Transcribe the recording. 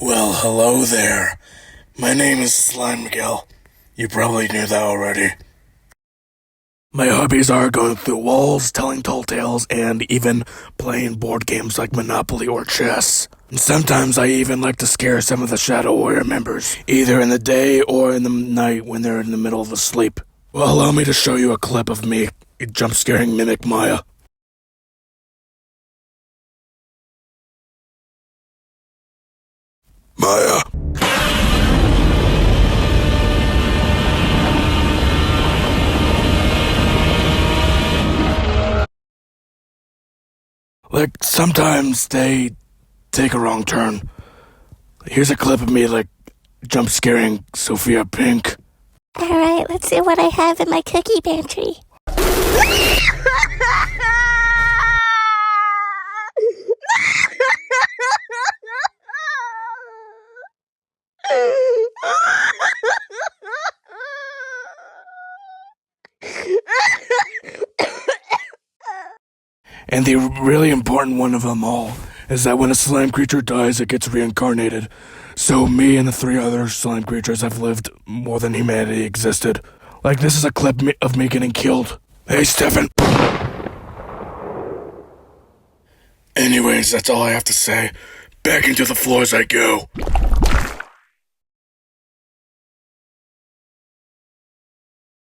Well, hello there. My name is Slime Miguel. You probably knew that already. My hobbies are going through walls, telling tall tales, and even playing board games like Monopoly or chess. And sometimes I even like to scare some of the Shadow Warrior members, either in the day or in the night when they're in the middle of sleep. Well, allow me to show you a clip of me jump-scaring Mimic Maya. Maya. Like, sometimes they take a wrong turn. Here's a clip of me, jump scaring Sophia Pink. Alright, let's see what I have in my cookie pantry. And the really important one of them all is that when a slime creature dies, it gets reincarnated. So me and the 3 other slime creatures have lived more than humanity existed. Like, this is a clip of me getting killed. Hey, Stefan. Anyways, that's all I have to say. Back into the floors I go.